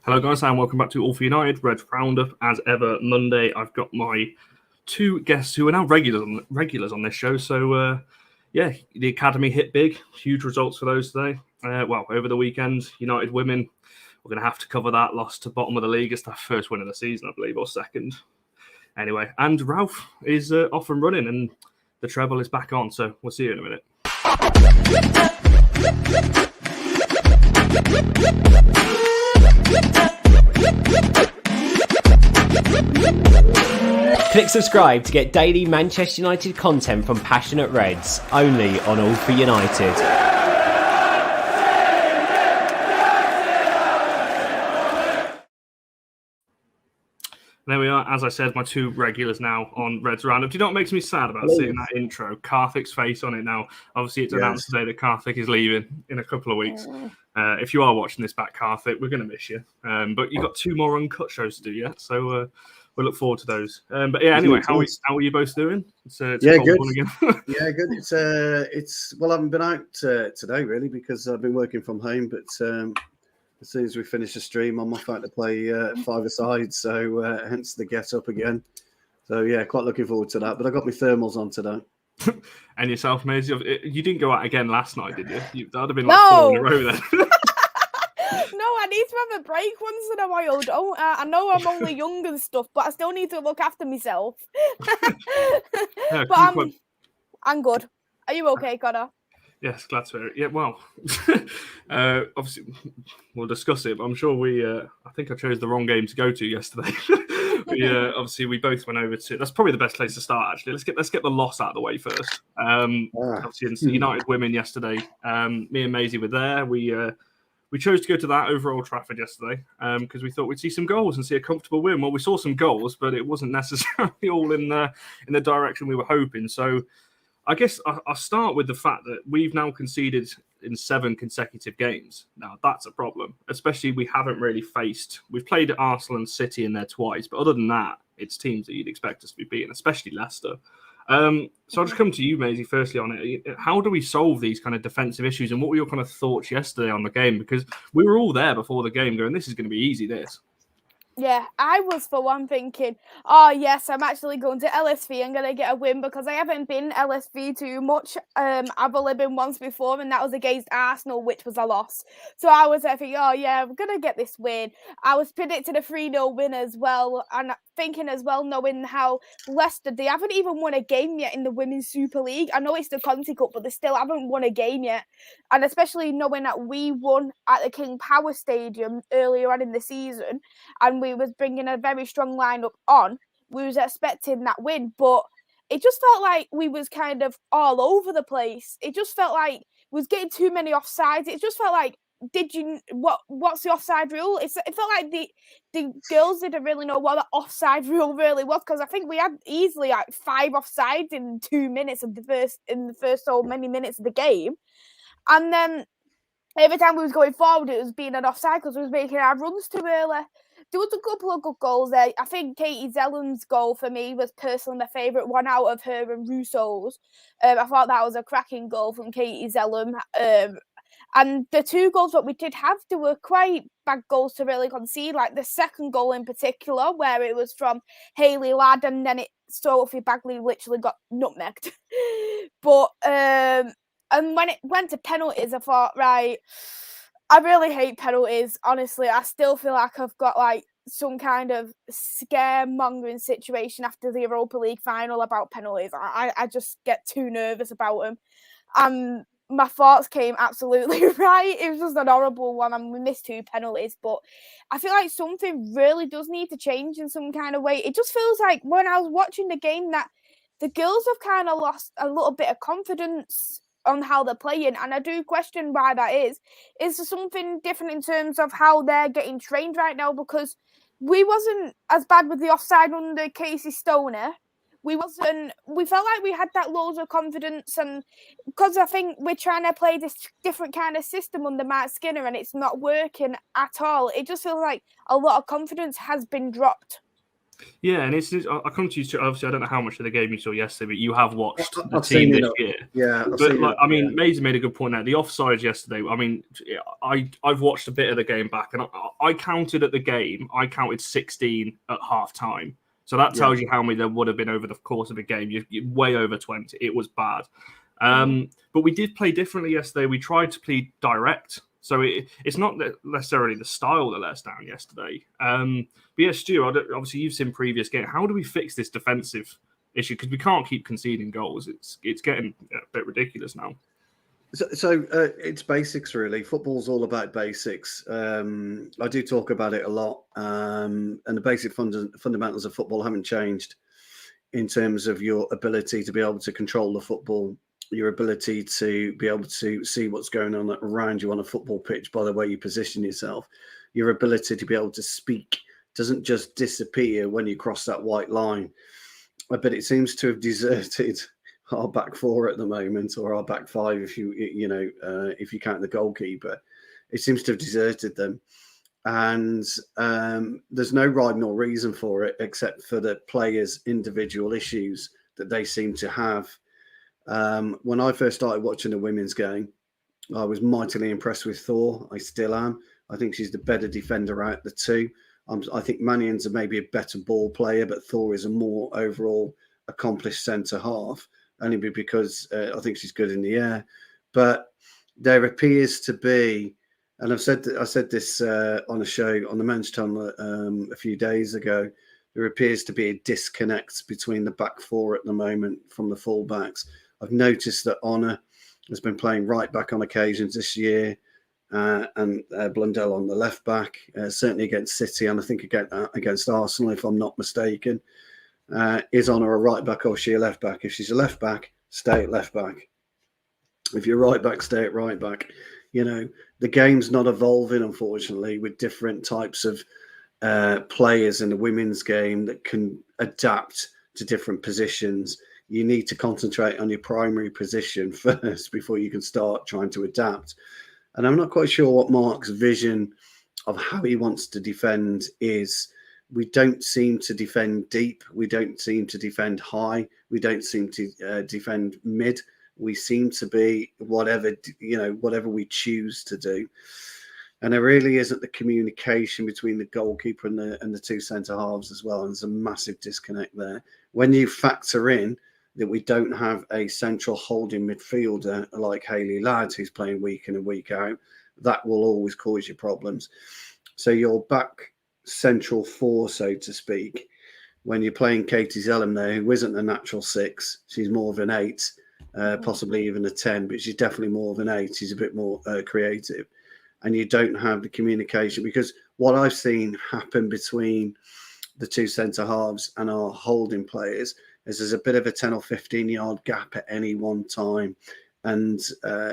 Hello guys and welcome back to All for United Red Roundup. As ever, Monday I've got my two guests who are now regulars on this show. So the academy hit big, huge results for those today. Over the weekend, United women, we're going to have to cover that. Lost to bottom of the league. It's their first win of the season, I believe, or second. Anyway, and Ralph is off and running, and the treble is back on. So we'll see you in a minute. Click subscribe to get daily Manchester United content from Passionate Reds, only on All for United. There we are. As I said, my two regulars now on Reds Roundup. Do you know what makes me sad about seeing that intro? Karthik's face on it now. Obviously, it's announced today that Karthik is leaving in a couple of weeks. If you are watching this back, Karthik, we're going to miss you. But you've got two more uncut shows to do yet, so we'll look forward to those. Anyway, how are you both doing? It's good. Again. Yeah, good. It's I haven't been out today really because I've been working from home, but as soon as we finish the stream, I'm off out to play five-a-side, so hence the get up again. So yeah, quite looking forward to that. But I got my thermals on today. And yourself, Maisie, you didn't go out again last night, did you? That'd have been like 4 in a row then. No, I need to have a break once in a while. I know I'm only young and stuff, but I still need to look after myself. I'm good. Are you okay, Connor? Yes, glad to hear it. Yeah, well, obviously we'll discuss it, but I'm sure I think I chose the wrong game to go to yesterday. We both went over to. That's probably the best place to start. Actually, let's get the loss out of the way first. Obviously, United women yesterday. Me and Maisie were there. We chose to go to that over Old Trafford yesterday because we thought we'd see some goals and see a comfortable win. Well, we saw some goals, but it wasn't necessarily all in the direction we were hoping. So I guess I'll start with the fact that we've now conceded in 7 consecutive games. Now, that's a problem, especially we've played Arsenal and City in there twice, but other than that, it's teams that you'd expect us to be beating, especially Leicester. So I'll just come to you, Maisie, firstly on it. How do we solve these kind of defensive issues, and what were your kind of thoughts yesterday on the game? Because we were all there before the game going, this is going to be easy, this. Yeah, I was for one thinking, oh yes, I'm actually going to LSV. I'm going to get a win because I haven't been LSV too much. I've only been once before, and that was against Arsenal, which was a loss. So I was thinking, oh yeah, we're going to get this win. I was predicting a 3-0 win as well, and thinking as well, knowing how Leicester, they haven't even won a game yet in the Women's Super League. I know it's the Conti Cup, but they still haven't won a game yet. And especially knowing that we won at the King Power Stadium earlier on in the season, and we was bringing a very strong lineup on, we was expecting that win, but it just felt like we was kind of all over the place. It just felt like we was getting too many offsides. It just felt like, what's the offside rule? It felt like the girls didn't really know what the offside rule really was, because I think we had easily like 5 offsides in 2 minutes of the first so many minutes of the game, and then every time we was going forward, it was being an offside because we was making our runs too early. There was a couple of good goals there. I think Katie Zellam's goal for me was personally my favourite one out of her and Russo's. I thought that was a cracking goal from Katie Zellam. And the 2 goals that we did have, they were quite bad goals to really concede. Like the second goal in particular, where it was from Hayley Ladd, and then Sophie Bagley literally got nutmegged. But and when it went to penalties, I thought, right, I really hate penalties, honestly. I still feel like I've got like some kind of scaremongering situation after the Europa League final about penalties. I just get too nervous about them. And my thoughts came absolutely right. It was just an horrible one, and we missed 2 penalties. But I feel like something really does need to change in some kind of way. It just feels like when I was watching the game that the girls have kind of lost a little bit of confidence on how they're playing, and I do question why that is. Is there something different in terms of how they're getting trained right now? Because we wasn't as bad with the offside under Casey Stoner. We felt like we had that loads of confidence, and because I think we're trying to play this different kind of system under Matt Skinner and it's not working at all. It just feels like a lot of confidence has been dropped. Yeah, and I come to you. Obviously, I don't know how much of the game you saw yesterday, but you have watched the I've team seen it this up. year. Yeah, I've But seen like, it. I mean, Maisie made a good point there. The offsides yesterday. I mean, I've watched a bit of the game back, and I counted at the game. I counted 16 at half time. So that tells you how many there would have been over the course of a game. You're way over 20. It was bad. But we did play differently yesterday. We tried to play direct. So it's not necessarily the style that let us down yesterday. But yeah, Stu, obviously you've seen previous game. How do we fix this defensive issue? Because we can't keep conceding goals. It's getting a bit ridiculous now. So it's basics, really. Football's all about basics. I do talk about it a lot. And the basic fundamentals of football haven't changed in terms of your ability to be able to control the football, your ability to be able to see what's going on around you on a football pitch by the way you position yourself. Your ability to be able to speak doesn't just disappear when you cross that white line. But it seems to have deserted our back four at the moment, or our back five, if you count the goalkeeper. It seems to have deserted them. And there's no rhyme nor reason for it, except for the players' individual issues that they seem to have. When I first started watching the women's game, I was mightily impressed with Thor. I still am. I think she's the better defender out the two. I think Mannion's maybe a better ball player, but Thor is a more overall accomplished centre half, only because I think she's good in the air. But there appears to be, and I said this on a show on the men's channel a few days ago, there appears to be a disconnect between the back four at the moment from the fullbacks. I've noticed that Honor has been playing right back on occasions this year, and Blundell on the left back, certainly against City, and I think against Arsenal, if I'm not mistaken. Is Honor a right back or is she a left back? If she's a left back, stay at left back. If you're right back, stay at right back. You know, the game's not evolving, unfortunately, with different types of players in the women's game that can adapt to different positions. You need to concentrate on your primary position first before you can start trying to adapt. And I'm not quite sure what Mark's vision of how he wants to defend is. We don't seem to defend deep. We don't seem to defend high. We don't seem to defend mid. We seem to be whatever we choose to do. And there really isn't the communication between the goalkeeper and the two centre halves as well. And there's a massive disconnect there. When you factor in that we don't have a central holding midfielder like Hayley Ladd, who's playing week in and week out, that will always cause you problems. So your back central four, so to speak, when you're playing Katie Zellum there, who isn't a natural 6, she's more of an 8, possibly even a 10, but she's definitely more of an 8. She's a bit more creative. And you don't have the communication, because what I've seen happen between the two centre halves and our holding players is there's a bit of a 10 or 15 yard gap at any one time, and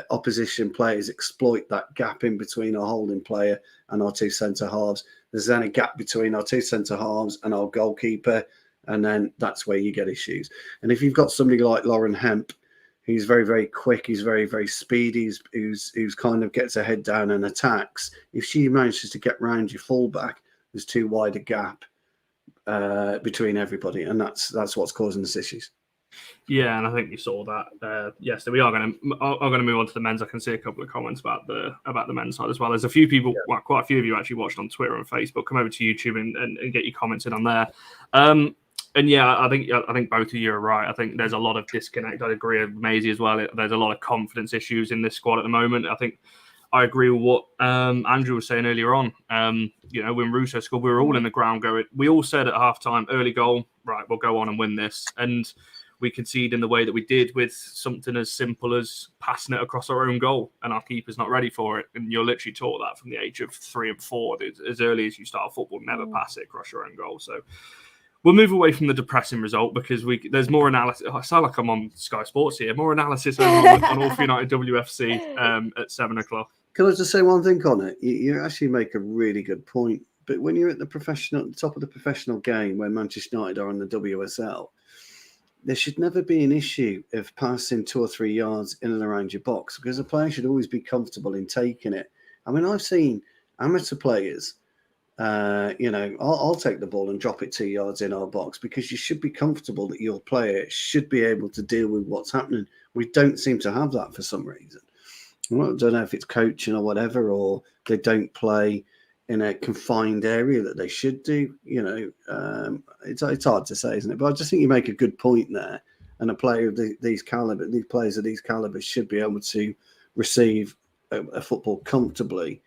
opposition players exploit that gap in between our holding player and our two centre halves. There's then a gap between our two centre halves and our goalkeeper, and then that's where you get issues. And if you've got somebody like Lauren Hemp, who's very, very quick, he's very, very speedy, who's kind of gets her head down and attacks, if she manages to get round your fullback, there's too wide a gap between everybody, and that's what's causing us issues. Yeah, and I think you saw that yesterday. We are going to move on to the men's. I can see a couple of comments about the men's side as well. There's a few people, well, quite a few of you actually watched on Twitter and Facebook. Come over to YouTube and get your comments in on there. And yeah, I think both of you are right. I think there's a lot of disconnect. I agree with Maisie as well. There's a lot of confidence issues in this squad at the moment. I think I agree with what Andrew was saying earlier on. When Russo scored, we were all in the ground going. We all said at halftime, early goal, right, we'll go on and win this. And we concede in the way that we did with something as simple as passing it across our own goal, and our keeper's not ready for it. And you're literally taught that from the age of 3 and 4. As early as you start football, never pass it across your own goal. So we'll move away from the depressing result, because there's more analysis. I sound like I'm on Sky Sports here. More analysis on All for United WFC at 7 o'clock. Can I just say one thing on it? You actually make a really good point. But when you're at the top of the professional game, when Manchester United are on the WSL, there should never be an issue of passing 2 or 3 yards in and around your box, because a player should always be comfortable in taking it. I mean, I've seen amateur players I'll take the ball and drop it 2 yards in our box, because you should be comfortable that your player should be able to deal with what's happening. We don't seem to have that for some reason. I don't know if it's coaching or whatever, or they don't play in a confined area that they should do. It's hard to say, isn't it? But I just think you make a good point there. And a player of these players of these calibers should be able to receive a football comfortably,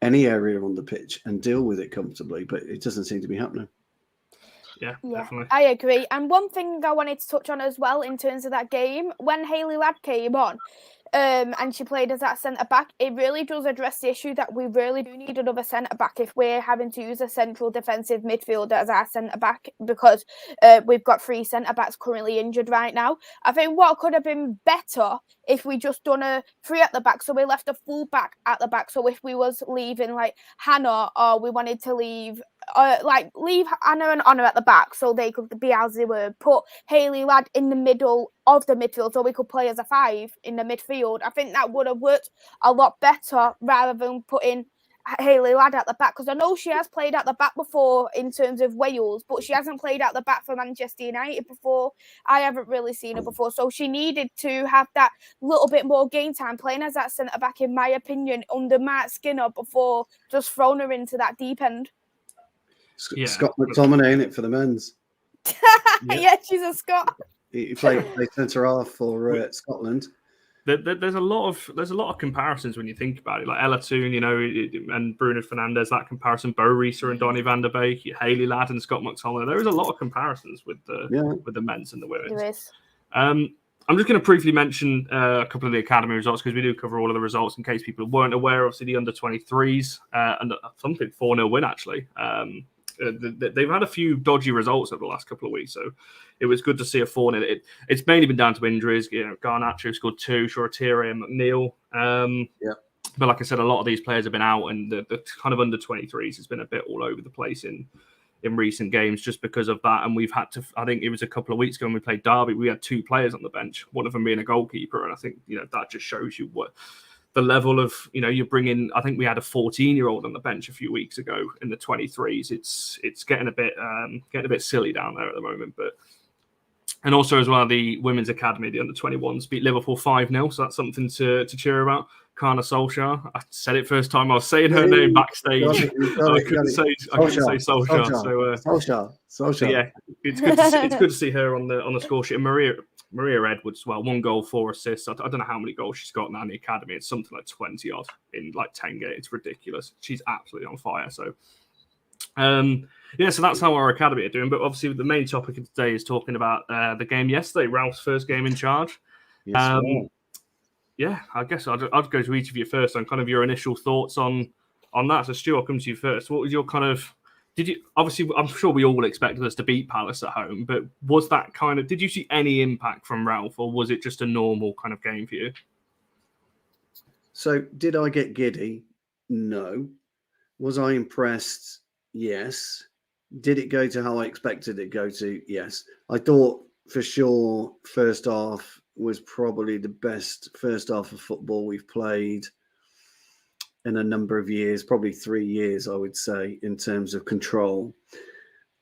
any area on the pitch, and deal with it comfortably. But it doesn't seem to be happening. Yeah, definitely. I agree. And one thing I wanted to touch on as well in terms of that game, when Hayley Ladd came on, and she played as that centre-back, it really does address the issue that we really do need another centre-back if we're having to use a central defensive midfielder as our centre-back, because we've got 3 centre-backs currently injured right now. I think what could have been better if we just done a 3 at the back, so we left a full-back at the back. So if we was leaving like Hannah, or we wanted to leave Anna and Honor at the back, so they could be as they were, put Hayley Ladd in the middle of the midfield, so we could play as a 5 in the midfield. I think that would have worked a lot better rather than putting Hayley Ladd at the back, because I know she has played at the back before in terms of Wales, but she hasn't played at the back for Manchester United before. I haven't really seen her before, so she needed to have that little bit more game time playing as that centre back, in my opinion, under Mark Skinner, before just throwing her into that deep end. Scott McTominay in it for the men's. Yeah, she's a Scot. He played centre half for Scotland. There's a lot of comparisons when you think about it, like Ella Toon, and Bruno Fernandes. That comparison, Bo Rieser and Donny van der Beek, Hayley Ladd and Scott McTominay. There is a lot of comparisons with the men's and the women's. There is. I'm just going to briefly mention a couple of the academy results, because we do cover all of the results in case people weren't aware. Obviously, the under-23s and something 4-0 win actually. They've had a few dodgy results over the last couple of weeks, so it was good to see a 4-0. It's mainly been down to injuries. Garnacho scored 2, Shoretire and McNeil. But like I said, a lot of these players have been out, and the kind of under-23s has been a bit all over the place in recent games just because of that. And we've had to, I think it was a couple of weeks ago when we played Derby, we had 2 players on the bench, one of them being a goalkeeper, and I think that just shows you what the level of, you bring in. I think we had a 14-year-old on the bench a few weeks ago in the 23s. It's getting a bit silly down there at the moment. But and also as well, the women's academy, the under 21s, beat Liverpool 5-0. So that's something to cheer about. Kana Solskjaer. I said it first time I was saying her name backstage. I couldn't say Solskjaer. Solskjaer. Yeah, it's good to see her on the score sheet. And Maria Edwards, 1 goal, 4 assists. I don't know how many goals she's got now in the academy. It's something like 20 odd in like 10 games. It's ridiculous. She's absolutely on fire. So, so that's how our academy are doing. But obviously, the main topic of today is talking about the game yesterday, Ralph's first game in charge. Yes, I guess I'd go to each of you first on kind of your initial thoughts on that. So, Stu, I'll come to you first. What was your kind of... obviously, I'm sure we all expected us to beat Palace at home, but was that did you see any impact from Ralph, or was it just a normal kind of game for you? So, did I get giddy? No. Was I impressed? Yes. Did it go to how I expected it to go to? Yes. I thought for sure first half was probably the best first half of football we've played in a number of years, probably 3 years, I would say, in terms of control.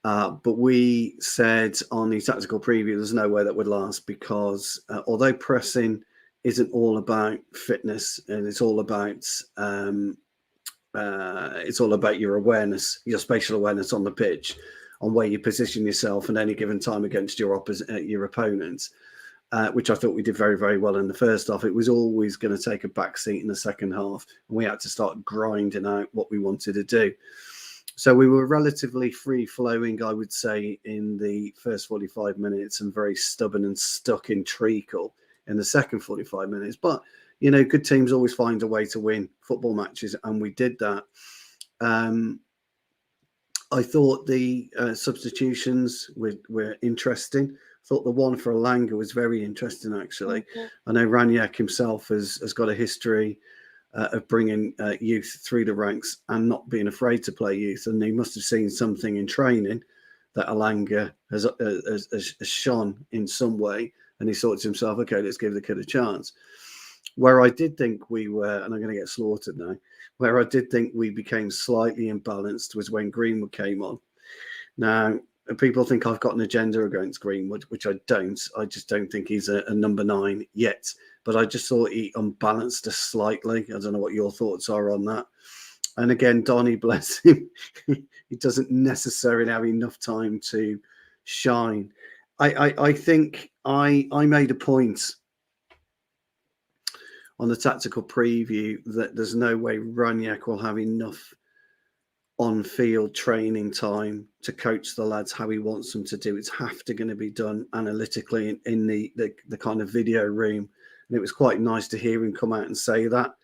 But we said on the tactical preview, there's no way that would last, because although pressing isn't all about fitness, and it's all about your awareness, your spatial awareness on the pitch, on where you position yourself at any given time against your opponents. Which I thought we did very, very well in the first half. It was always going to take a back seat in the second half, and we had to start grinding out what we wanted to do. So we were relatively free-flowing, I would say, in the first 45 minutes, and very stubborn and stuck in treacle in the second 45 minutes. But, good teams always find a way to win football matches, and we did that. I thought the substitutions were interesting. I thought the one for Elanga was very interesting, actually. Mm-hmm. I know Rangnick himself has got a history of bringing youth through the ranks and not being afraid to play youth. And he must have seen something in training that Elanga has shone in some way. And he thought to himself, okay, let's give the kid a chance. Where I did think we were, and I'm going to get slaughtered now, Where I did think we became slightly imbalanced was when Greenwood came on. Now, people think I've got an agenda against Greenwood, which I don't. I just don't think he's a number 9 yet. But I just thought he unbalanced us slightly. I don't know what your thoughts are on that. And again, Donny, bless him, he doesn't necessarily have enough time to shine. I think I made a point on the tactical preview that there's no way Rangnick will have enough on-field training time to coach the lads how he wants them to do. It's going to be done analytically in the kind of video room. And it was quite nice to hear him come out and say that.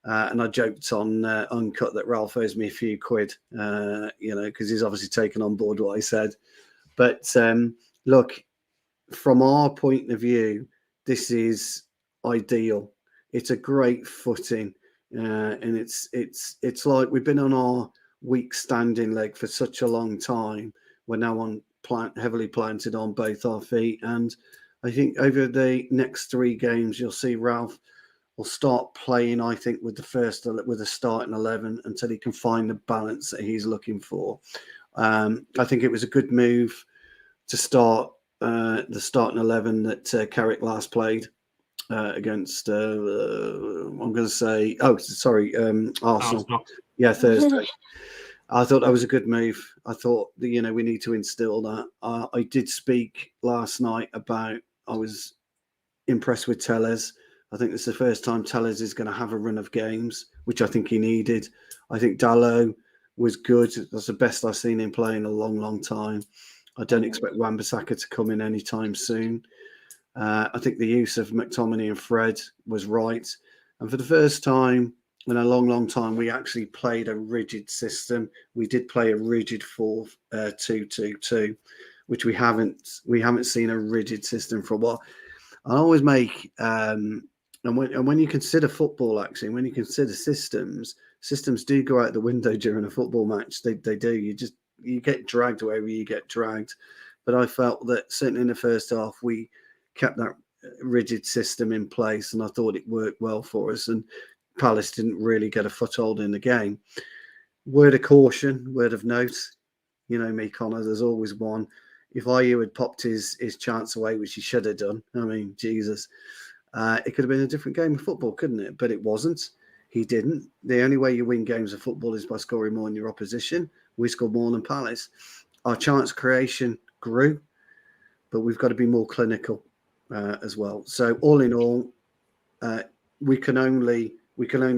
And I joked on Uncut that Ralph owes me a few quid, because he's obviously taken on board what I said. But look, from our point of view, this is ideal. It's a great footing, and it's like we've been on our weak standing leg for such a long time. We're now heavily planted on both our feet, and I think over the next 3 games, you'll see Ralph will start playing, I think, with a starting 11 until he can find the balance that he's looking for. I think it was a good move to start the starting 11 that Carrick last played against, I'm going to say, Arsenal. Yeah, Thursday. I thought that was a good move. I thought that, we need to instill that. I did speak last night about I was impressed with Telles. I think it's the first time Telles is going to have a run of games, which I think he needed. I think Dalot was good. That's the best I've seen him play in a long, long time. I don't expect Wan-Bissaka to come in anytime soon. I think the use of McTominay and Fred was right. And for the first time in a long, long time, we actually played a rigid system. We did play a rigid 4-2-2-2, which we haven't seen a rigid system for a while. I always make and when you consider football, actually, when you consider systems do go out the window during a football match. They do. You get dragged wherever you get dragged. But I felt that certainly in the first half we kept that rigid system in place, and I thought it worked well for us. And Palace didn't really get a foothold in the game. Word of caution, word of note. You know me, Connor. There's always one. If Ayew had popped his chance away, which he should have done, I mean, Jesus, it could have been a different game of football, couldn't it? But it wasn't. He didn't. The only way you win games of football is by scoring more than your opposition. We scored more than Palace. Our chance creation grew, but we've got to be more clinical as well. So all in all, we can only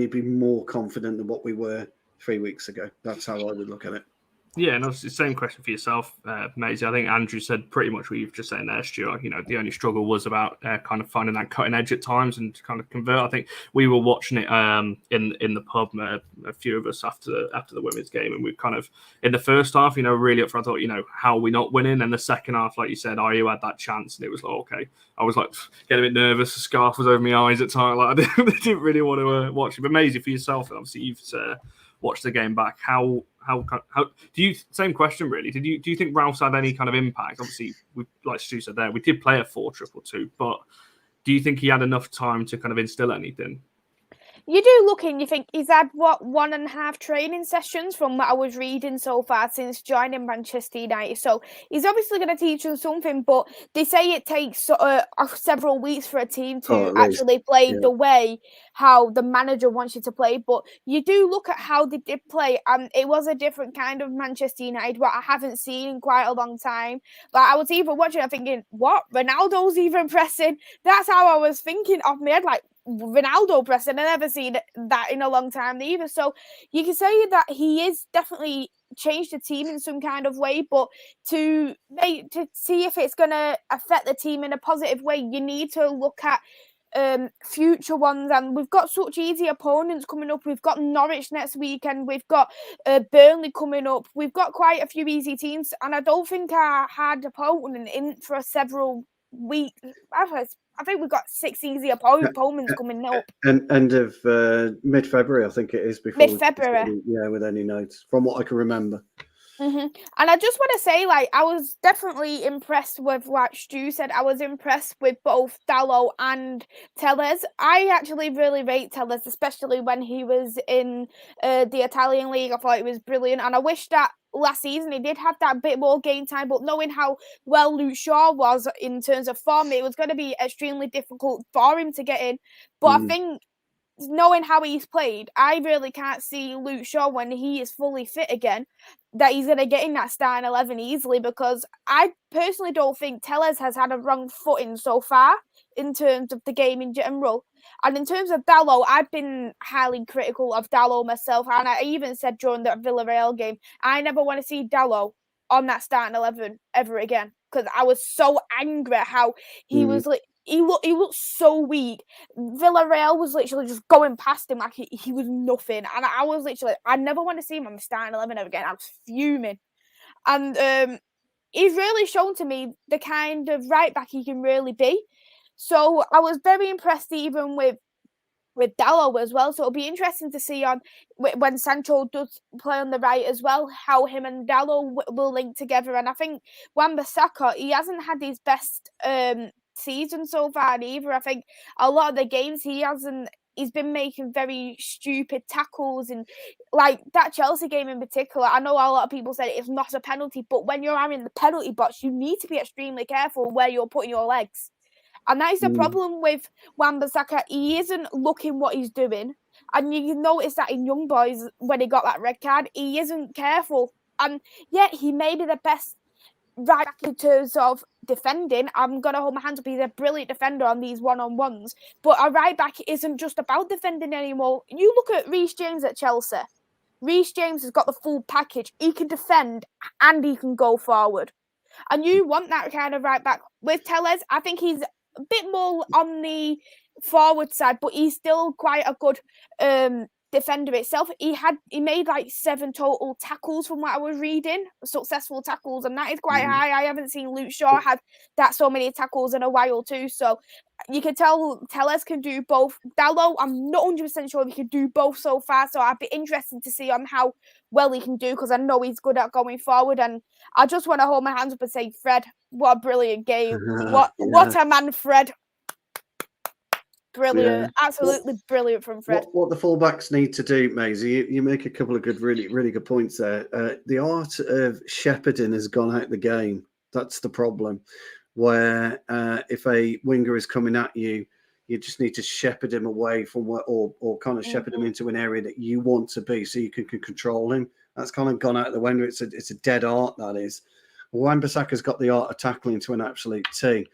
be more confident than what we were 3 weeks ago. That's how I would look at it. Yeah, and obviously, same question for yourself, Maisie. I think Andrew said pretty much what you've just said there, Stuart. The only struggle was about kind of finding that cutting edge at times and to kind of convert. I think we were watching it in the pub, a few of us after the women's game, and we kind of in the first half, really up front, I thought, how are we not winning? And the second half, like you said, Ayew had that chance, and it was like, okay. I was like getting a bit nervous. The scarf was over my eyes at times. Like I didn't really want to watch it. But Maisie, for yourself, obviously you've watched the game back. How do you? Same question, really. Do you think Ralph's had any kind of impact? Obviously, like Stu said there, we did play a 4-2-2, but do you think he had enough time to kind of instill anything? You do look in, you think he's had, 1.5 training sessions from what I was reading so far since joining Manchester United. So he's obviously going to teach them something, but they say it takes several weeks for a team to actually play the way how the manager wants you to play. But you do look at how they did play, and it was a different kind of Manchester United, what I haven't seen in quite a long time. But I was even watching it thinking, what? Ronaldo's even pressing? That's how I was thinking off my head, like, Ronaldo pressing. I never seen that in a long time either. So you can say that he is definitely changed the team in some kind of way, but to see if it's going to affect the team in a positive way, you need to look at future ones. And we've got such easy opponents coming up. We've got Norwich next weekend. We've got Burnley coming up. We've got quite a few easy teams, and I don't think our hard opponent in for several weeks. I think we've got 6 easy opponents coming up. End of mid-February, I think it is. Before mid-February. With any notes, from what I can remember. And I just want to say, like, I was definitely impressed with, like Stu said, I was impressed with both Dalot and Tellez. I actually really rate Tellez, especially when he was in the Italian league. I thought he was brilliant, and I wish that last season he did have that bit more game time, but knowing how well Luke Shaw was in terms of form, it was going to be extremely difficult for him to get in. But I think knowing how he's played, I really can't see Luke Shaw when he is fully fit again, that he's going to get in that starting 11 easily, because I personally don't think Tellez has had a wrong footing so far in terms of the game in general. And in terms of Dalot, I've been highly critical of Dalot myself, and I even said during that Villarreal game, I never want to see Dalot on that starting 11 ever again, because I was so angry at how he was like, he looked so weak. Villarreal was literally just going past him like he was nothing. And I was literally, I never want to see him on the starting 11 ever again. I was fuming. And he's really shown to me the kind of right back he can really be. So I was very impressed even with Dalot as well. So it'll be interesting to see on when Sancho does play on the right as well, how him and Dalot will link together. And I think Wan-Bissaka, he hasn't had his best season so far either. I think a lot of the games he's been making very stupid tackles, and like that Chelsea game in particular, I know a lot of people said it's not a penalty, but when you're in the penalty box, you need to be extremely careful where you're putting your legs. And that is the problem with Wan-Bissaka. He isn't looking what he's doing. And you notice that in Young Boys, when he got that red card, he isn't careful. And yet he may be the best right back in terms of defending. I'm going to hold my hands up. He's a brilliant defender on these one-on-ones. But a right back isn't just about defending anymore. You look at Reece James at Chelsea. Reece James has got the full package. He can defend and he can go forward. And you want that kind of right back. With Tellez, I think he's a bit more on the forward side, but he's still quite a good defender itself. He made like 7 total tackles from what I was reading, successful tackles, and that is quite high. I haven't seen Luke Shaw had that so many tackles in a while too. So you can tell Tellez can do both. Dalot, I'm not 100% sure if he can do both so far. So I'd be interested to see on how well he can do, because I know he's good at going forward. And I just want to hold my hands up and say, Fred, what a brilliant game. What a man, Fred. Brilliant. Absolutely brilliant from Fred. What the fullbacks need to do, Maisie, you make a couple of really good points there. The art of shepherding has gone out the game. That's the problem. Where if a winger is coming at you, you just need to shepherd him away from or kind of shepherd him into an area that you want to be, so you can control him. That's kind of gone out the window. It's a dead art, that is. Wan-Bissaka's got the art of tackling to an absolute T.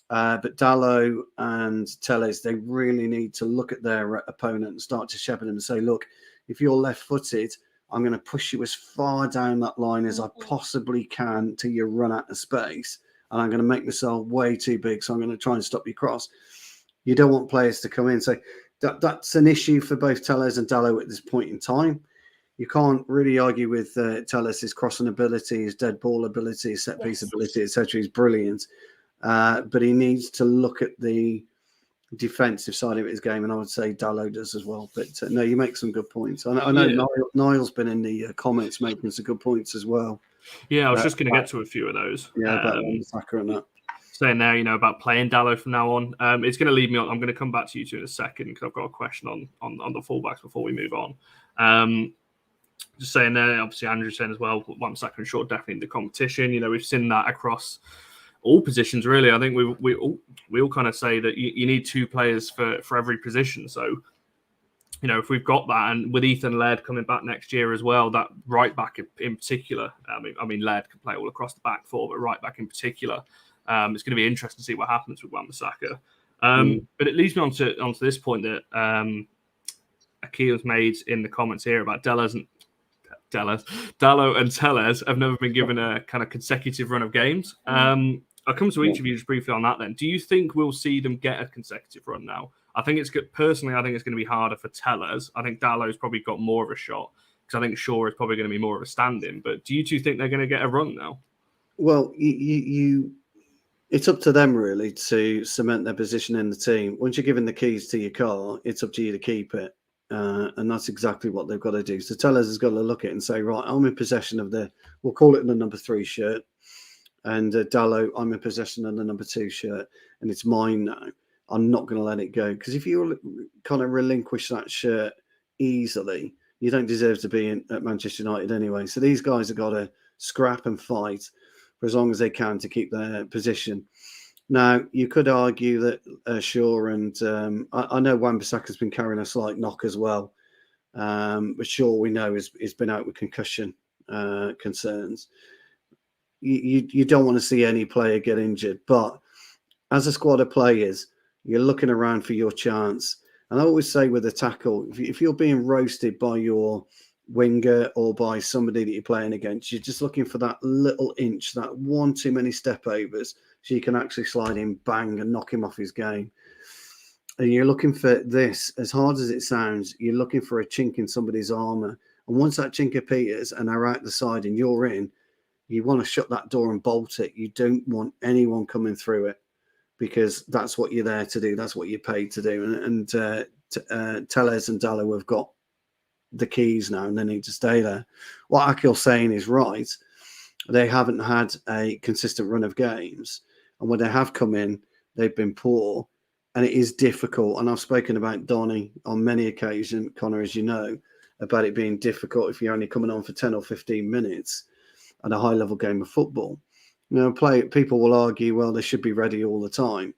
But Dalot and Tellez, they really need to look at their opponent and start to shepherd them and say, look, if you're left-footed, I'm going to push you as far down that line as I possibly can till you run out of space. And I'm going to make myself way too big, so I'm going to try and stop your cross. You don't want players to come in. So that's an issue for both Tellez and Dalot at this point in time. You can't really argue with Tellez, his crossing ability, his dead ball ability, his set-piece ability, etc. He's brilliant. But he needs to look at the defensive side of his game, and I would say Dalot does as well. But no, you make some good points. I know Niall's been in the comments making some good points as well. Yeah, I was just going to get to a few of those. Yeah, about Wan-Bissaka and that. Saying there, about playing Dalot from now on. It's going to lead me on. I'm going to come back to you two in a second, because I've got a question on the fullbacks before we move on. Just saying there, obviously Andrew saying as well, Wan-Bissaka and Shaw definitely in the competition. We've seen that across all positions, really. I think we all kind of say that you need 2 players for every position. So, if we've got that, and with Ethan Laird coming back next year as well, that right back in particular, I mean Laird can play all across the back four, but right back in particular, it's going to be interesting to see what happens with Wan-Bissaka. But it leads me onto this point that Akil's made in the comments here about Dalot and Tellez have never been given a kind of consecutive run of games. I'll come to each of you just briefly on that then. Do you think we'll see them get a consecutive run now? I think it's good. Personally, I think it's going to be harder for Tellez. I think Dalot's probably got more of a shot, because I think Shaw is probably going to be more of a stand-in. But do you two think they're going to get a run now? Well, it's up to them really to cement their position in the team. Once you're given the keys to your car, it's up to you to keep it. And that's exactly what they've got to do. So Tellez has got to look at it and say, right, I'm in possession of we'll call it the number 3 shirt. And Dallo, I'm in possession of the number 2 shirt. And it's mine now. I'm not going to let it go. Because if you kind of relinquish that shirt easily, you don't deserve to be at Manchester United anyway. So these guys have got to scrap and fight for as long as they can to keep their position. Now, you could argue that Shaw and I know Wan-Bissaka's been carrying a slight knock as well. But Shaw, we know, has been out with concussion concerns. You don't want to see any player get injured. But as a squad of players, you're looking around for your chance. And I always say with a tackle, if you're being roasted by your winger or by somebody that you're playing against, you're just looking for that little inch, that one too many step overs, so you can actually slide in, bang, and knock him off his game. And you're looking for this, as hard as it sounds, you're looking for a chink in somebody's armour. And once that chink appears and they're out the side and you're in, you want to shut that door and bolt it. You don't want anyone coming through it, because that's what you're there to do. That's what you're paid to do. And Tellez and Dallo have got the keys now and they need to stay there. What Akil's saying is right. They haven't had a consistent run of games. And when they have come in, they've been poor. And it is difficult. And I've spoken about Donny on many occasions, Connor, as you know, about it being difficult if you're only coming on for 10 or 15 minutes at a high-level game of football. You know, people will argue, well, they should be ready all the time.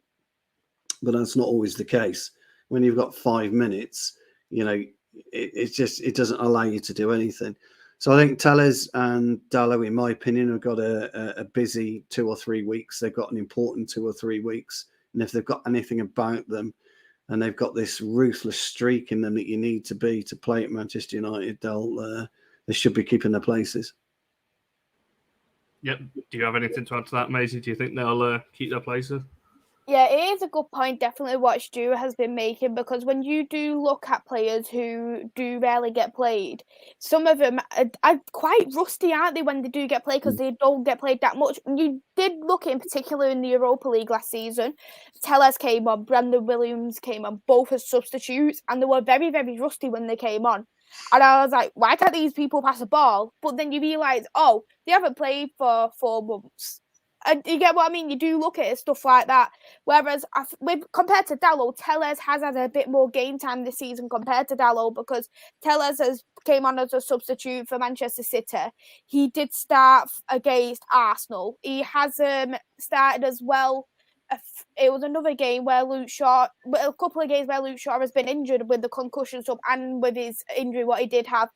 But that's not always the case. When you've got 5 minutes, you know, it doesn't allow you to do anything. So I think Tellez and Dallo, in my opinion, have got a busy 2 or 3 weeks. They've got an important 2 or 3 weeks. And if they've got anything about them and they've got this ruthless streak in them that you need to be to play at Manchester United, they should be keeping their places. Yep. Do you have anything to add to that, Maisie? Do you think they'll keep their places? Yeah, it is a good point, definitely, what Stu has been making, because when you do look at players who do rarely get played, some of them are quite rusty, aren't they, when they do get played, because they don't get played that much. You did look in particular in the Europa League last season. Tellez came on, Brandon Williams came on, both as substitutes, and they were very, very rusty when they came on. And I was like, why can't these people pass a ball? But then you realise, oh, they haven't played for 4 months. You get what I mean? You do look at it, stuff like that. Whereas compared to Dallo, Tellez has had a bit more game time this season compared to Dallo, because Tellez came on as a substitute for Manchester City. He did start against Arsenal. He has started as well. It was another game where Luke Shaw, a couple of games where Luke Shaw has been injured with the concussion sub and with his injury, what he did have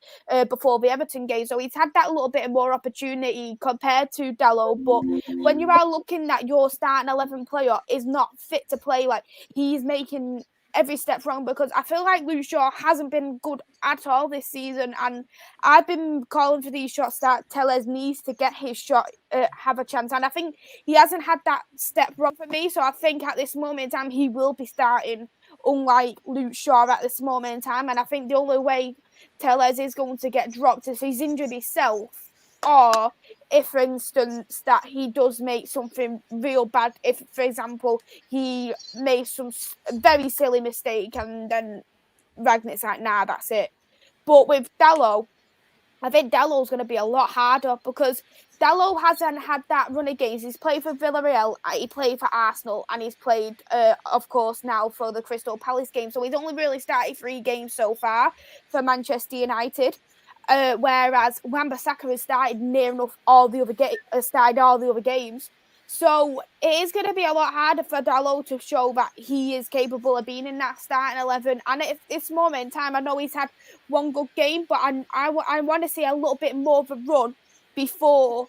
before the Everton game. So he's had that little bit more opportunity compared to Dallo. But when you are looking at your starting 11 player is not fit to play, like he's making every step wrong, because I feel like Luke Shaw hasn't been good at all this season, and I've been calling for these shots that Tellez needs to get his shot, have a chance, and I think he hasn't had that step wrong for me. So I think at this moment in time he will be starting, unlike Luke Shaw at this moment in time. And I think the only way Tellez is going to get dropped is if he's injured himself, or if, for instance, that he does make something real bad. If, for example, he makes some very silly mistake and then Rangnick's like, nah, that's it. But with Dallo, I think Dallo's going to be a lot harder, because Dallo hasn't had that run of games. He's played for Villarreal, he played for Arsenal, and he's played, of course, now for the Crystal Palace game. So he's only really started 3 games so far for Manchester United. Whereas Wan-Bissaka has started near enough all the other games. So it is going to be a lot harder for Dallo to show that he is capable of being in that starting 11. And at this moment in time, I know he's had 1 good game, but I want to see a little bit more of a run before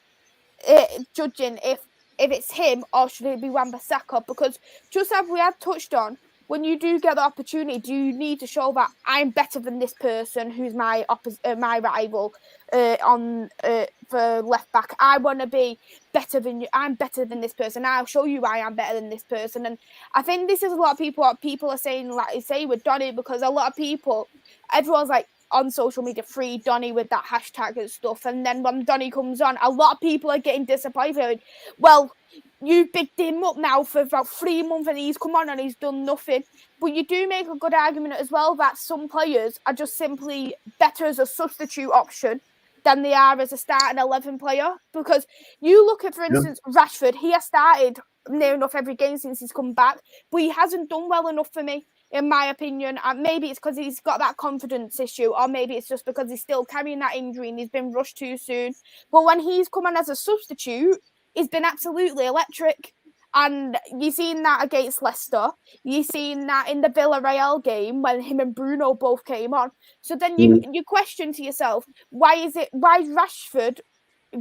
judging if it's him or should it be Wan-Bissaka. Because just as we have touched on, when you do get the opportunity, do you need to show that I'm better than this person who's my rival for left back? I want to be better than you. I'm better than this person. I'll show you why I'm better than this person. And I think this is a lot of people. What people are saying, like you say with Donny, because a lot of people, everyone's like, on social media, free Donny with that hashtag and stuff. And then when Donny comes on, a lot of people are getting disappointed. Well, you've picked him up now for about 3 months and he's come on and he's done nothing. But you do make a good argument as well that some players are just simply better as a substitute option than they are as a starting 11 player. Because you look at, for instance, Rashford, he has started near enough every game since he's come back, but he hasn't done well enough for me, in my opinion. And maybe it's because he's got that confidence issue, or maybe it's just because he's still carrying that injury and he's been rushed too soon. But when he's come on as a substitute, he's been absolutely electric. And you've seen that against Leicester. You've seen that in the Villarreal game when him and Bruno both came on. So then you question to yourself, why is Rashford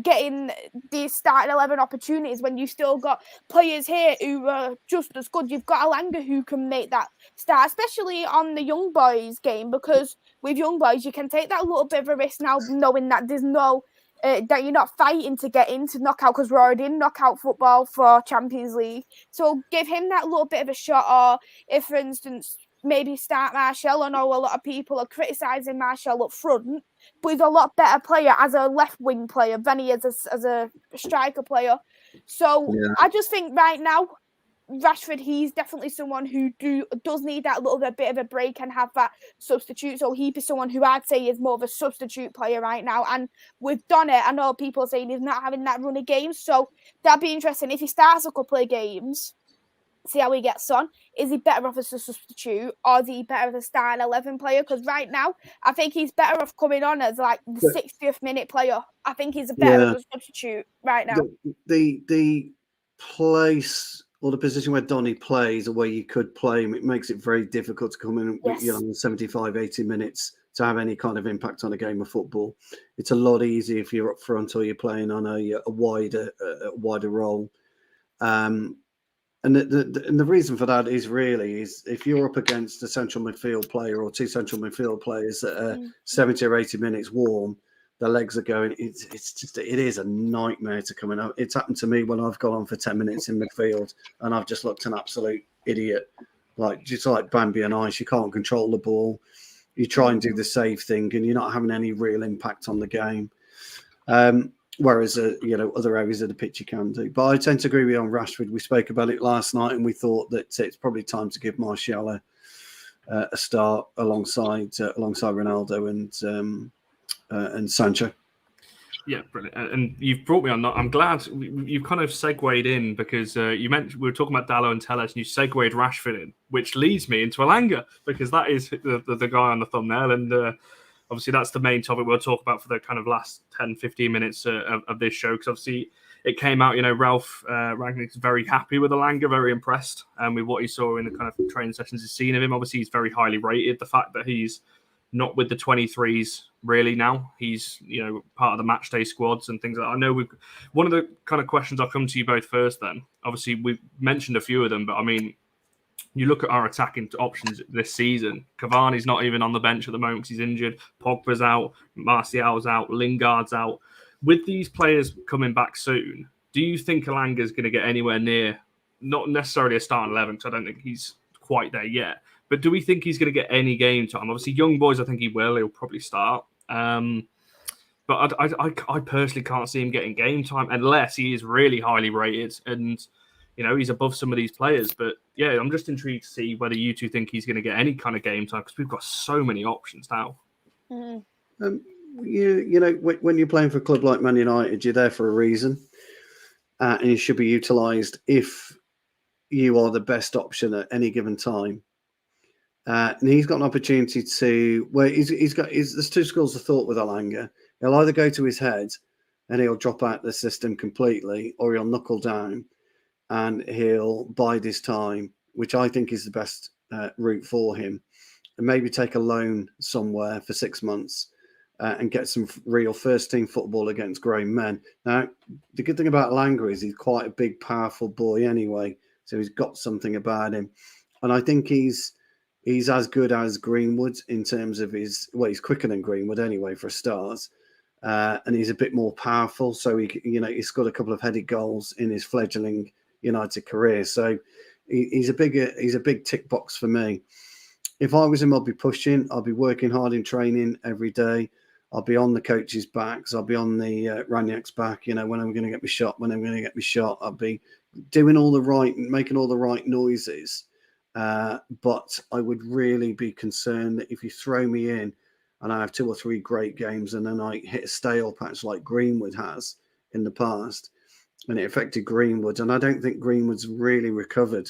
getting these starting 11 opportunities when you still got players here who are just as good? You've got Elanga who can make that start, especially on the young boys game, because with young boys you can take that little bit of a risk now, knowing that there's no that you're not fighting to get into knockout, because we're already in knockout football for Champions League. So give him that little bit of a shot. Or if, for instance, maybe start Martial. I know a lot of people are criticising Martial up front, but he's a lot better player as a left wing player than he is as a striker player. So I just think right now, Rashford, he's definitely someone who does need that little bit of a break and have that substitute. So he'd be someone who I'd say is more of a substitute player right now. And with Donny, I know people are saying he's not having that run of games. So that'd be interesting. If he starts a couple of games, see how he gets on. Is he better off as a substitute, or is he better as a starting 11 player? Because right now, I think he's better off coming on as like the 60th minute player. I think he's better as a substitute right now. The place or the position where Donny plays, or where you could play him, it makes it very difficult to come in in 75, 80 minutes to have any kind of impact on a game of football. It's a lot easier if you're up front or you're playing on a wider role. And the reason for that is if you're up against a central midfield player or two central midfield players that are 70 or 80 minutes warm, the legs are going. It is a nightmare to come in. It's happened to me when I've gone on for 10 minutes in midfield and I've just looked an absolute idiot, just like Bambi on ice. You can't control the ball. You try and do the save thing, and you're not having any real impact on the game. Whereas other areas of the pitch you can do. But I tend to agree with you on Rashford. We spoke about it last night, and we thought that it's probably time to give Martial a start alongside Ronaldo and Sancho. Yeah, brilliant. And you've brought me on. I'm glad you've kind of segued in, because you mentioned we were talking about Dalot and Telles, and you segued Rashford in, which leads me into Elanga, because that is the guy on the thumbnail. And obviously that's the main topic we'll talk about for the kind of last 10, 15 minutes of this show. Because obviously it came out, Ralph Rangnick's very happy with Elanga, very impressed with what he saw in the kind of training sessions he's seen of him. Obviously he's very highly rated. The fact that he's not with the 23s really now. He's, part of the matchday squads and things like that. I know one of the kind of questions I'll come to you both first then. Obviously, we've mentioned a few of them, but I mean, you look at our attacking options this season. Cavani's not even on the bench at the moment because he's injured. Pogba's out. Martial's out. Lingard's out. With these players coming back soon, do you think Elanga's going to get anywhere near, not necessarily a starting 11, because I don't think he's quite there yet, but do we think he's going to get any game time? Obviously, young boys, I think he will. He'll probably start. But I personally can't see him getting game time unless he is really highly rated and, he's above some of these players. But, yeah, I'm just intrigued to see whether you two think he's going to get any kind of game time, because we've got so many options now. When you're playing for a club like Man United, you're there for a reason. And you should be utilised if you are the best option at any given time. And he's got an opportunity to there's two schools of thought with Elanga. He'll either go to his head and he'll drop out the system completely, or he'll knuckle down and he'll bide his time, which I think is the best route for him, and maybe take a loan somewhere for 6 months and get some real first team football against grown men. Now, the good thing about Elanga is he's quite a big, powerful boy anyway, so he's got something about him, and I think he's as good as Greenwood in terms of he's quicker than Greenwood anyway, for stars. And he's a bit more powerful. So he's got a couple of headed goals in his fledgling United career. So he's a big tick box for me. if I was him, I'd be pushing. I'd be working hard in training every day. I'll be on the coach's backs. I'll be on the Rangnick's back. When I'm going to get me shot. When I'm going to get me shot. I'll be doing making all the right noises. But I would really be concerned that if you throw me in and I have 2 or 3 great games and then I hit a stale patch like Greenwood has in the past, and it affected Greenwood, and I don't think Greenwood's really recovered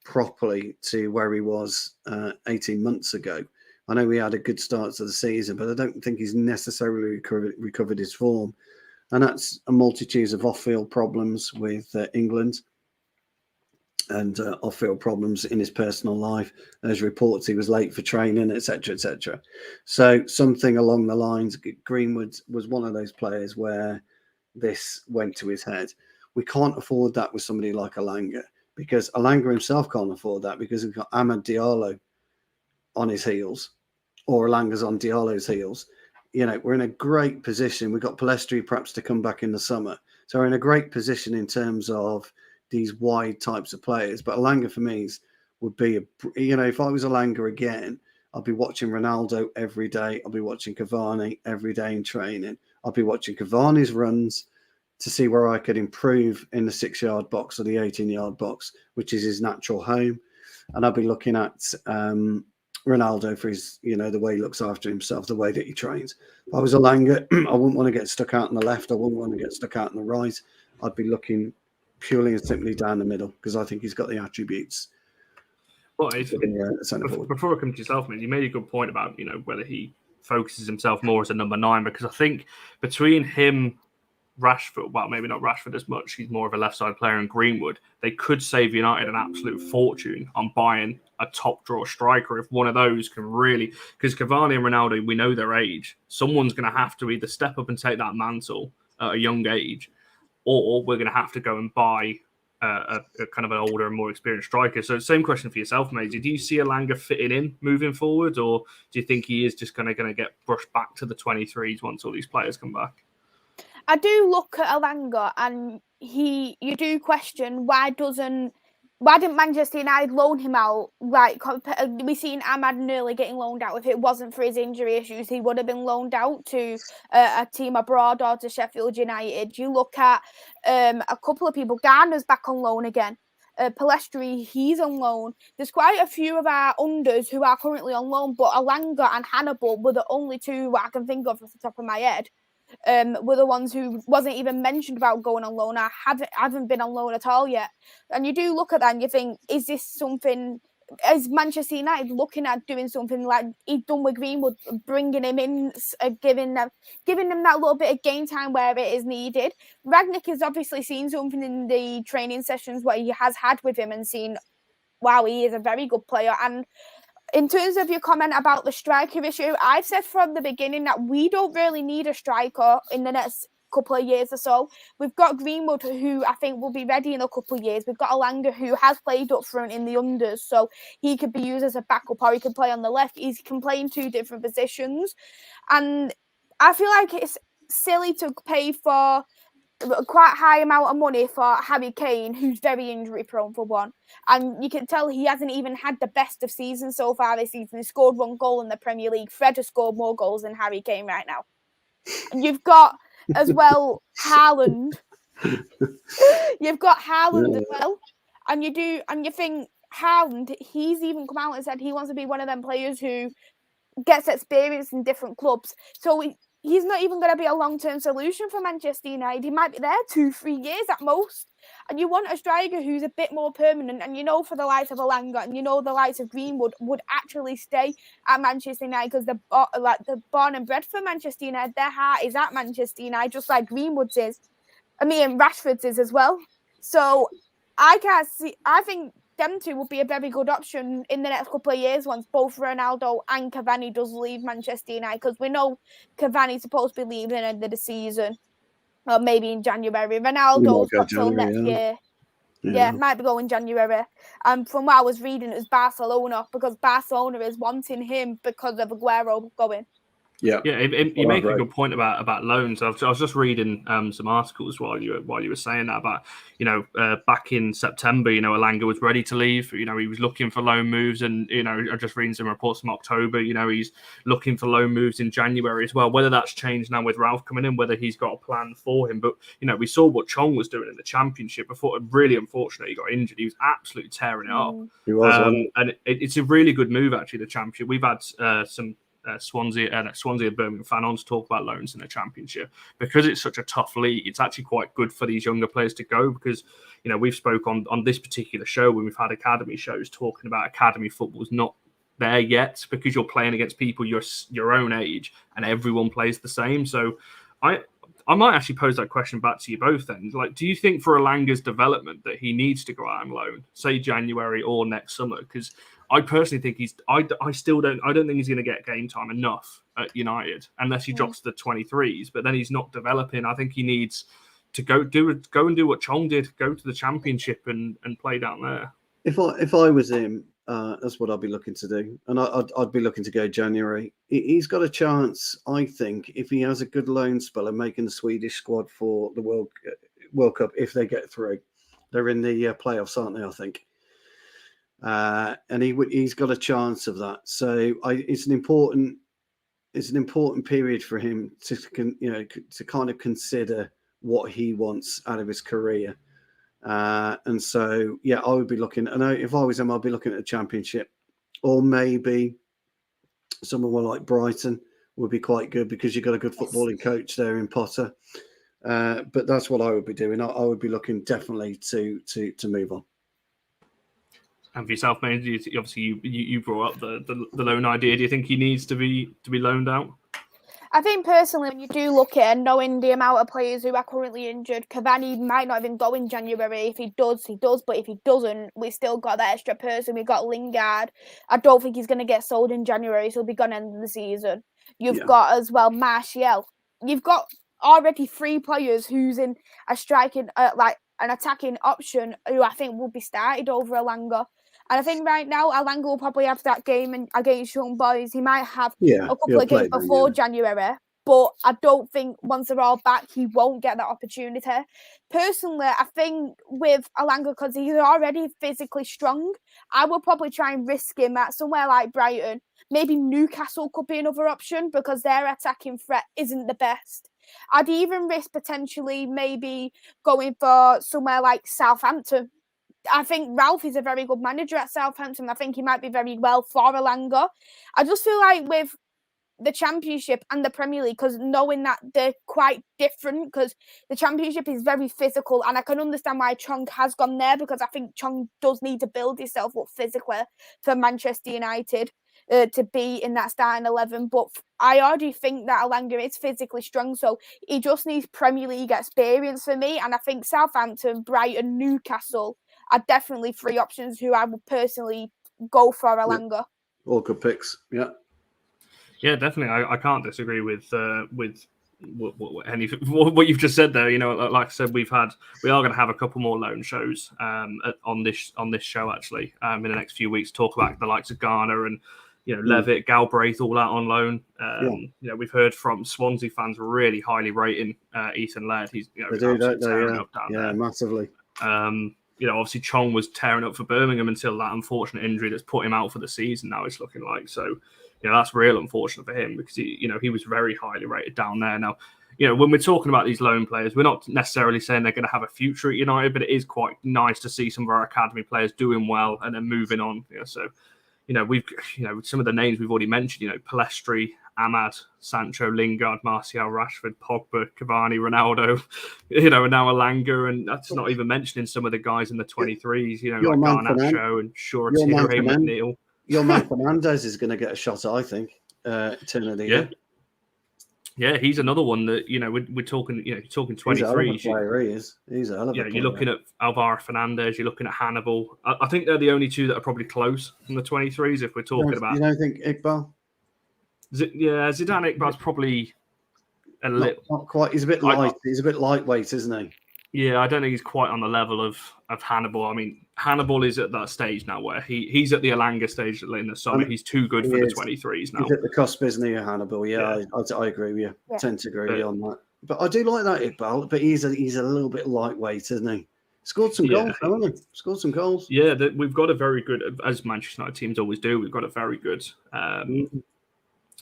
properly to where he was 18 months ago. I know he had a good start to the season, but I don't think he's necessarily recovered his form. And that's a multitude of off-field problems with England and off-field problems in his personal life. There's reports he was late for training, etc., etc. So something along the lines, Greenwood was one of those players where this went to his head. We can't afford that with somebody like Elanga, because Elanga himself can't afford that, because we've got Amad Diallo on his heels, or Elanga's on Diallo's heels. We're in a great position. We've got Palestri perhaps to come back in the summer. So we're in a great position in terms of these wide types of players. But Elanga for me would be, if I was Elanga again, I'll be watching Ronaldo every day. I'll be watching Cavani every day in training. I'll be watching Cavani's runs to see where I could improve in the 6-yard box or the 18-yard box, which is his natural home. And I'll be looking at Ronaldo for his, the way he looks after himself, the way that he trains. If I was Elanga, I wouldn't want to get stuck out on the left. I wouldn't want to get stuck out on the right. I'd be looking purely and simply down the middle, because I think he's got the attributes. Well, before I come to yourself, man, you made a good point about, whether he focuses himself more as a number 9, because I think between him, Rashford, well, maybe not Rashford as much, he's more of a left side player, and Greenwood, they could save United an absolute fortune on buying a top draw striker if one of those can really, because Cavani and Ronaldo, we know their age. Someone's going to have to either step up and take that mantle at a young age, or we're going to have to go and buy a kind of an older and more experienced striker. So same question for yourself, Maisie. Do you see Elanga fitting in moving forward, or do you think he is just going to get brushed back to the 23s once all these players come back? I do look at Elanga, and you do question why didn't Manchester United loan him out? Like, we seen Amad nearly getting loaned out. If it wasn't for his injury issues, he would have been loaned out to a team abroad or to Sheffield United. You look at a couple of people. Garner's back on loan again. Palestri, he's on loan. There's quite a few of our unders who are currently on loan, but Elanga and Hannibal were the only 2 I can think of off the top of my head. Were the ones who wasn't even mentioned about going on loan. I haven't been on loan at all yet. And you do look at that and you think, is this something, is Manchester United looking at doing something like he's done with Greenwood, bringing him in, giving them that little bit of game time where it is needed? Rangnick has obviously seen something in the training sessions where he has had with him and seen, wow, he is a very good player. And in terms of your comment about the striker issue, I've said from the beginning that we don't really need a striker in the next couple of years or so. We've got Greenwood, who I think will be ready in a couple of years. We've got Elanga, who has played up front in the unders, so he could be used as a backup, or he could play on the left. He can play in 2 different positions. And I feel like it's silly to pay for quite high amount of money for Harry Kane, who's very injury prone for one, and you can tell he hasn't even had the best of seasons so far this season. He scored 1 goal in the Premier League. Fred has scored more goals than Harry Kane right now. And you've got as well Haaland. You've got Haaland as well, and you think Haaland, he's even come out and said he wants to be one of them players who gets experience in different clubs. So he's not even going to be a long-term solution for Manchester United. He might be there 2-3 years at most. And you want a striker who's a bit more permanent. And for the likes of Elanga and the likes of Greenwood would actually stay at Manchester United, because they're born and bred for Manchester United. Their heart is at Manchester United, just like Greenwood's is. And Rashford's is as well. So I think them 2 would be a very good option in the next couple of years once both Ronaldo and Cavani does leave Manchester United, because we know Cavani's supposed to be leaving at the end of the season, or maybe in January. Ronaldo's got till next year. Yeah, might be going January. And from what I was reading, it was Barcelona, because Barcelona is wanting him because of Aguero going. Yeah, you make a good point about loans. I was just reading some articles while you were saying that about back in September, Elanga was ready to leave. He was looking for loan moves, and I'm just reading some reports from October. He's looking for loan moves in January as well. Whether that's changed now with Ralph coming in, whether he's got a plan for him, but we saw what Chong was doing in the Championship before. Really unfortunate he got injured. He was absolutely tearing it up. He was, and it's a really good move actually. The Championship. We've had some. Swansea and Birmingham fan on to talk about loans in the Championship because it's such a tough league. It's actually quite good for these younger players to go because we've spoke on this particular show when we've had academy shows talking about academy football's not there yet because you're playing against people your own age and everyone plays the same. So I might actually pose that question back to you both then. Like, do you think for Elanga's development that he needs to go out on loan, say January or next summer? Because I personally think I don't think he's going to get game time enough at United unless he drops to the 23s. But then he's not developing. I think he needs to go and do what Chong did, go to the Championship and play down there. If I was him, that's what I'd be looking to do, and I'd be looking to go January. He's got a chance, I think, if he has a good loan spell of making the Swedish squad for the World Cup if they get through. They're in the playoffs, aren't they? I think. And he's got a chance of that. So it's an important period for him to kind of consider what he wants out of his career. And so I would be looking. And if I was him, I'd be looking at the Championship, or maybe someone like Brighton would be quite good because you've got a good footballing coach there in Potter. But that's what I would be doing. I would be looking definitely to move on. And for yourself, mate, obviously you brought up the loan idea. Do you think he needs to be loaned out? I think personally, when you do look at it, knowing the amount of players who are currently injured, Cavani might not even go in January. If he does, he does. But if he doesn't, we still got that extra person. We've got Lingard. I don't think he's going to get sold in January, so he'll be gone end of the season. You've got as well Martial. You've got already 3 players who's in a striking, an attacking option who I think will be started over Elanga. And I think right now, Elanga will probably have that game against Young Boys. He might have a couple of games before January. But I don't think once they're all back, he won't get that opportunity. Personally, I think with Elanga, because he's already physically strong, I will probably try and risk him at somewhere like Brighton. Maybe Newcastle could be another option because their attacking threat isn't the best. I'd even risk potentially maybe going for somewhere like Southampton. I think Ralph is a very good manager at Southampton. I think he might be very well for Elanga. I just feel like with the Championship and the Premier League, because knowing that they're quite different, because the Championship is very physical, and I can understand why Chong has gone there, because I think Chong does need to build himself up physically for Manchester United to be in that starting 11. But I already think that Elanga is physically strong, so he just needs Premier League experience for me. And I think Southampton, Brighton, Newcastle are definitely 3 options who I would personally go for Elanga. All good picks, Yeah, definitely. I can't disagree with what you've just said there. Like I said, we are going to have a couple more loan shows on this show actually in the next few weeks. Talk about the likes of Garner and Levitt, Galbraith, all out on loan. We've heard from Swansea fans really highly rating Ethan Laird. He's tearing up down there. Massively. Obviously Chong was tearing up for Birmingham until that unfortunate injury that's put him out for the season. Now it's looking like so. That's real unfortunate for him because he was very highly rated down there. Now, when we're talking about these loan players, we're not necessarily saying they're going to have a future at United, but it is quite nice to see some of our academy players doing well and then moving on. So, we've some of the names we've already mentioned. Palestri, Ahmad, Sancho, Lingard, Martial, Rashford, Pogba, Cavani, Ronaldo. And now Elanga, and that's not even mentioning some of the guys in the 23s. Like Garnacho and Shorty, McNeil. Your man Fernandez is going to get a shot, I think, turn of the year. Yeah, he's another one that we're talking. Talking 23. He's a hell of a player, he is. He's a hell of a player. You're looking at Alvaro Fernandez. You're looking at Hannibal. I think they're the only 2 that are probably close from the 23s. If we're talking about, you don't think Iqbal? Zidane Iqbal's probably a little not quite. He's a bit light. He's a bit lightweight, isn't he? Yeah, I don't think he's quite on the level of Hannibal. I mean, Hannibal is at that stage now where he's at the Elanga stage in the summer. He's too good for the 23s now. He's at the cusp, isn't he, Hannibal? Yeah. I agree with you. Yeah. Tend to agree with you on that. But I do like that Iqbal, but he's a little bit lightweight, isn't he? Scored some goals, haven't he? Scored some goals. Yeah, we've got a very good, as Manchester United teams always do, we've got a very good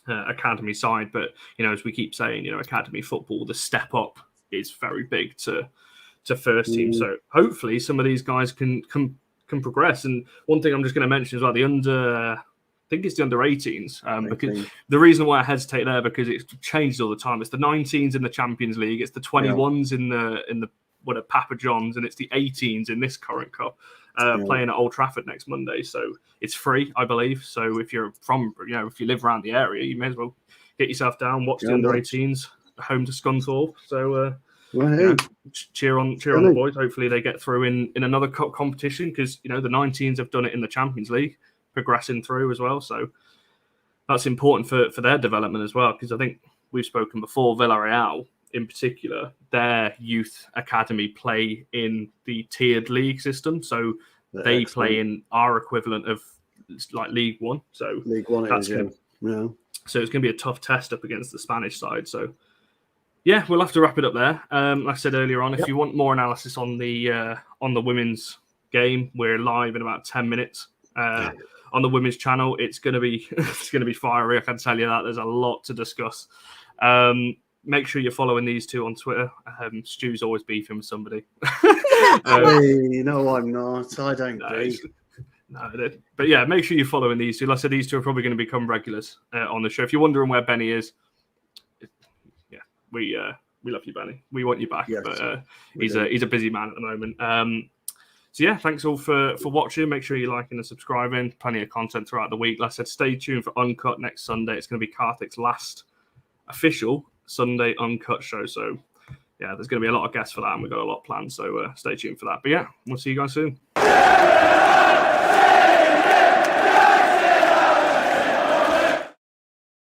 academy side. But, as we keep saying, academy football, the step up is very big to first team. So hopefully some of these guys can progress. And one thing I'm just going to mention as well, I think it's the under 18s, because the reason why I hesitate there, because it's changed all the time. It's the 19s in the Champions League, it's the 21s in the Papa John's, and it's the 18s in this current cup, playing at Old Trafford next Monday. So it's free, I believe. So if you're if you live around the area, you may as well get yourself down, watch the under 18s home to Scunthorpe. So cheer on the boys. Hopefully they get through in another cup competition, because the 19s have done it in the Champions League, progressing through as well. So that's important for their development as well, because I think we've spoken before, Villarreal in particular, their youth academy play in the tiered league system. So they play in our equivalent of like League One. So League One, so it's going to be a tough test up against the Spanish side. So yeah, we'll have to wrap it up there. Like I said earlier on, if you want more analysis on the women's game, we're live in about 10 minutes on the women's channel. It's going to be fiery. I can tell you that. There's a lot to discuss. Make sure you're following these two on Twitter. Stu's always beefing with somebody. No, I'm not. I don't beef. No, but yeah, make sure you're following these two. Like I said, these two are probably going to become regulars on the show. If you're wondering where Benny is, we love you, Benny. We want you back, yes, but he's a busy man at the moment. So yeah, thanks all for watching. Make sure you're liking and subscribing. Plenty of content throughout the week. Like I said, stay tuned for Uncut next Sunday. It's going to be Karthik's last official Sunday Uncut show. So yeah, there's going to be a lot of guests for that, and we've got a lot planned. So stay tuned for that. But yeah, we'll see you guys soon.